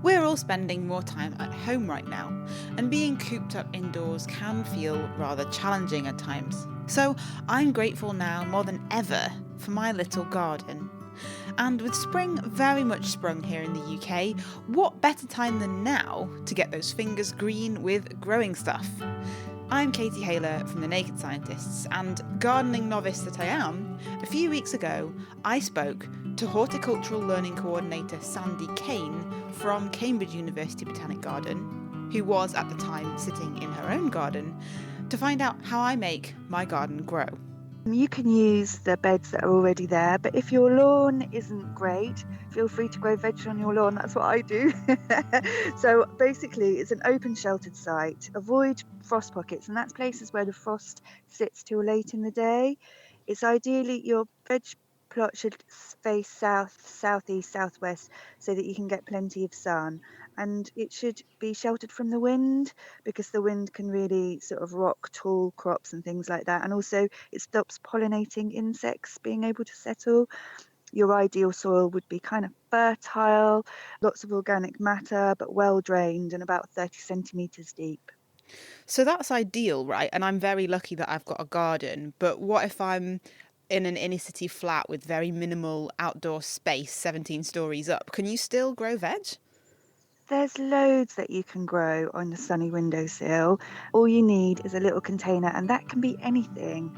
We're all spending more time at home right now, and being cooped up indoors can feel rather challenging at times. So I'm grateful now more than ever for my little garden. And with spring very much sprung here in the UK, what better time than now to get those fingers green with growing stuff? I'm Katie Haylor from The Naked Scientists, and gardening novice that I am, a few weeks ago I spoke to Horticultural Learning Coordinator Sandy Kane from Cambridge University Botanic Garden, who was at the time sitting in her own garden, to find out how I make my garden grow. You can use the beds that are already there, but if your lawn isn't great, feel free to grow veg on your lawn. That's what I do. So basically, it's an open sheltered site. Avoid frost pockets, and that's places where the frost sits till late in the day. It's ideally your veg plot should face south, southeast, southwest, so that you can get plenty of sun. And it should be sheltered from the wind, because the wind can really sort of rock tall crops and things like that. And also it stops pollinating insects being able to settle. Your ideal soil would be kind of fertile, lots of organic matter, but well drained and about 30 centimetres deep. So that's ideal, right? And I'm very lucky that I've got a garden, but what if I'm in an inner city flat with very minimal outdoor space, 17 stories up? Can you still grow veg? There's loads that you can grow on the sunny windowsill. All you need is a little container, and that can be anything.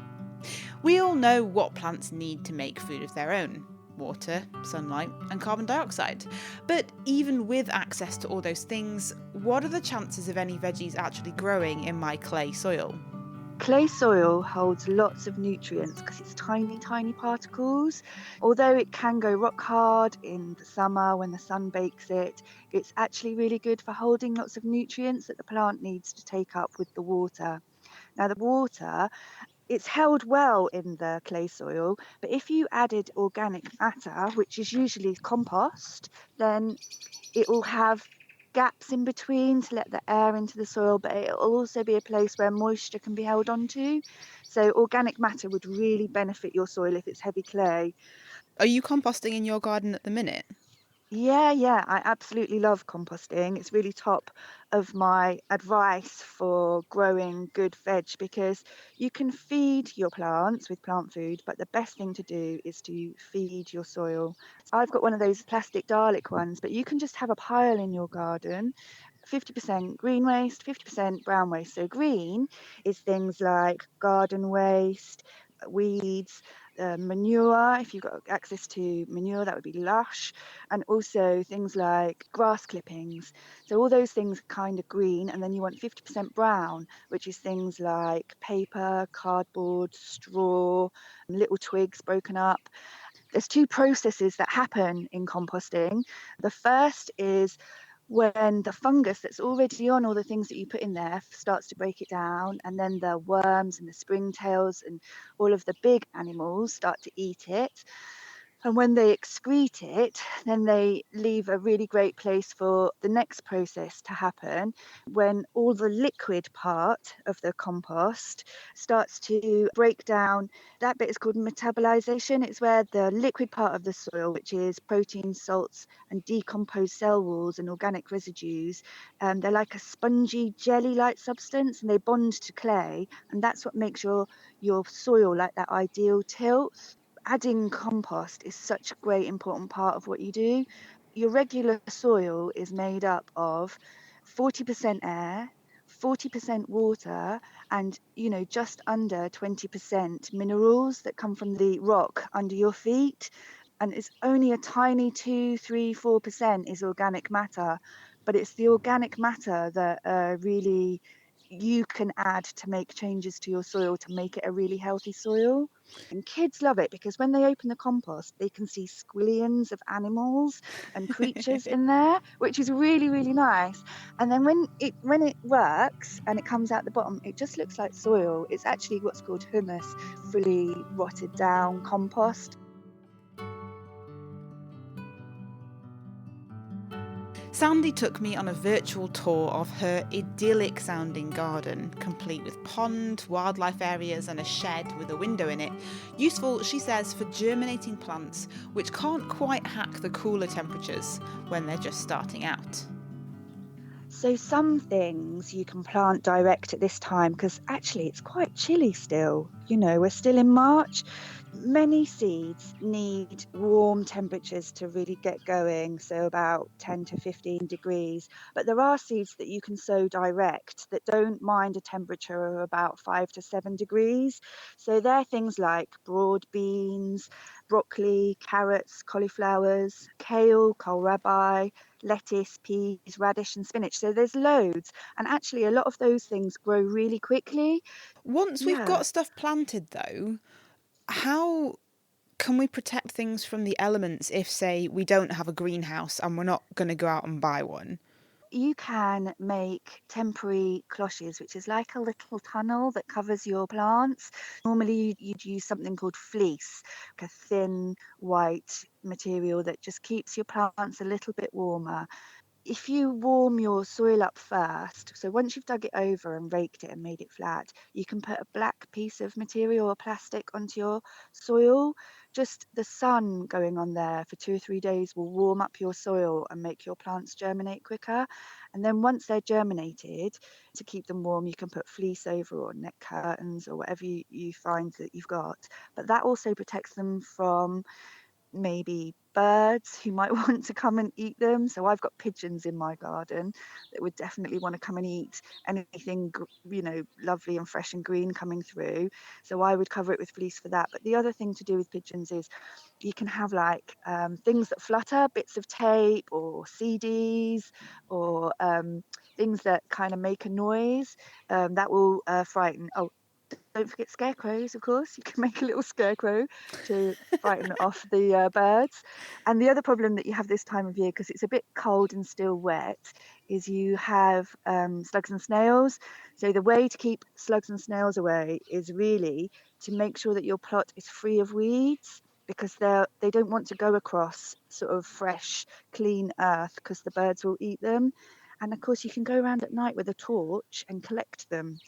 We all know what plants need to make food of their own: water, sunlight, and carbon dioxide. But even with access to all those things, what are the chances of any veggies actually growing in my clay soil? Clay soil holds lots of nutrients because it's tiny, tiny particles. Although it can go rock hard in the summer when the sun bakes it, it's actually really good for holding lots of nutrients that the plant needs to take up with the water. Now, the water, it's held well in the clay soil, but if you added organic matter, which is usually compost, then it will have gaps in between to let the air into the soil, but it will also be a place where moisture can be held onto. So organic matter would really benefit your soil if it's heavy clay. Are you composting in your garden at the minute? Yeah, I absolutely love composting. It's really top of my advice for growing good veg, because you can feed your plants with plant food, but the best thing to do is to feed your soil. I've got one of those plastic Dalek ones, but you can just have a pile in your garden. 50% green waste, 50% brown waste. So green is things like garden waste, weeds, manure. If you've got access to manure, that would be lush. And also things like grass clippings. So all those things are kind of green. And then you want 50% brown, which is things like paper, cardboard, straw, little twigs broken up. There's two processes that happen in composting. The first is when the fungus that's already on all the things that you put in there starts to break it down, and then the worms and the springtails and all of the big animals start to eat it. And when they excrete it, then they leave a really great place for the next process to happen, when all the liquid part of the compost starts to break down. That bit is called metabolization. It's where the liquid part of the soil, which is proteins, salts, and decomposed cell walls and organic residues, they're like a spongy jelly-like substance, and they bond to clay, and that's what makes your soil like that ideal tilth. Adding compost is such a great important part of what you do. Your regular soil is made up of 40% air, 40% water, and just under 20% minerals that come from the rock under your feet. And it's only a tiny 2, 3, 4% is organic matter, but it's the organic matter that really you can add to make changes to your soil to make it a really healthy soil. And kids love it because when they open the compost, they can see squillions of animals and creatures in there, which is really, really nice. And then when it works and it comes out the bottom, it just looks like soil. It's actually what's called humus, fully rotted down compost. Sandy took me on a virtual tour of her idyllic sounding garden, complete with pond, wildlife areas and a shed with a window in it. Useful, she says, for germinating plants which can't quite hack the cooler temperatures when they're just starting out. So some things you can plant direct at this time because actually it's quite chilly still. We're still in March. Many seeds need warm temperatures to really get going, so about 10 to 15 degrees. But there are seeds that you can sow direct that don't mind a temperature of about 5 to 7 degrees. So they're things like broad beans, broccoli, carrots, cauliflowers, kale, kohlrabi, lettuce, peas, radish, and spinach. So there's loads. And actually, a lot of those things grow really quickly. Once we've Yeah. got stuff planted, though, how can we protect things from the elements if, say, we don't have a greenhouse and we're not going to go out and buy one? You can make temporary cloches, which is like a little tunnel that covers your plants. Normally, you'd use something called fleece, like a thin white material that just keeps your plants a little bit warmer. If you warm your soil up first, so once you've dug it over and raked it and made it flat, you can put a black piece of material or plastic onto your soil. Just the sun going on there for 2 or 3 days will warm up your soil and make your plants germinate quicker. And then once they're germinated, to keep them warm, you can put fleece over or net curtains or whatever you find that you've got. But that also protects them from maybe birds who might want to come and eat them. So I've got pigeons in my garden that would definitely want to come and eat anything, lovely and fresh and green coming through. So I would cover it with fleece for that. But the other thing to do with pigeons is you can have like things that flutter, bits of tape or CDs or things that kind of make a noise that will frighten. Oh, don't forget scarecrows, of course. You can make a little scarecrow to frighten off the birds. And the other problem that you have this time of year, because it's a bit cold and still wet, is you have slugs and snails. So the way to keep slugs and snails away is really to make sure that your plot is free of weeds, because they don't want to go across sort of fresh, clean earth because the birds will eat them. And of course, you can go around at night with a torch and collect them,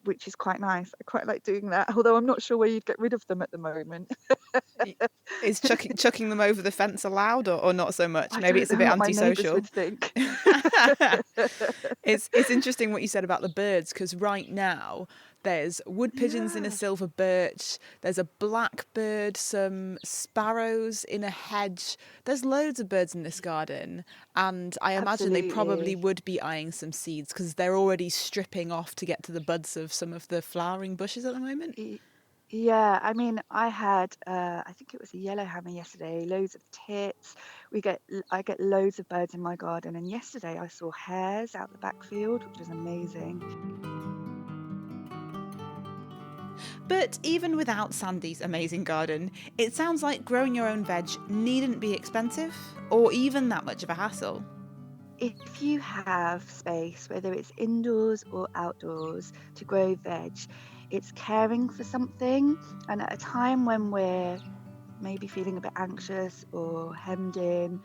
which is quite nice. I quite like doing that, although I'm not sure where you'd get rid of them at the moment. Is chucking them over the fence allowed, or not so much? I Maybe don't it's a know bit what my neighbours would antisocial. think. It's interesting what you said about the birds, because right now there's wood pigeons in a Yeah, silver birch, there's a blackbird, some sparrows in a hedge. There's loads of birds in this garden, and I imagine they probably absolutely. would be eyeing some seeds because they're already stripping off to get to the buds of some of the flowering bushes at the moment. Y- Yeah, I mean, I had, I think it was a yellowhammer yesterday, loads of tits. I get loads of birds in my garden, and yesterday I saw hares out the backfield, which was amazing. But even without Sandy's amazing garden, it sounds like growing your own veg needn't be expensive or even that much of a hassle. If you have space, whether it's indoors or outdoors, to grow veg, it's caring for something. And at a time when we're maybe feeling a bit anxious or hemmed in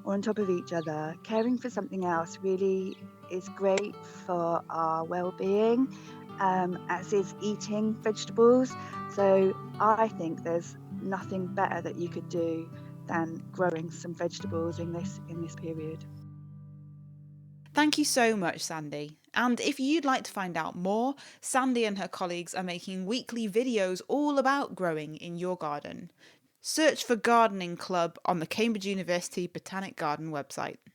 or on top of each other, caring for something else really is great for our well-being, as is eating vegetables. So I think there's nothing better that you could do than growing some vegetables in this period. Thank you so much, Sandy. And if you'd like to find out more, Sandy and her colleagues are making weekly videos all about growing in your garden. Search for Gardening Club on the Cambridge University Botanic Garden website.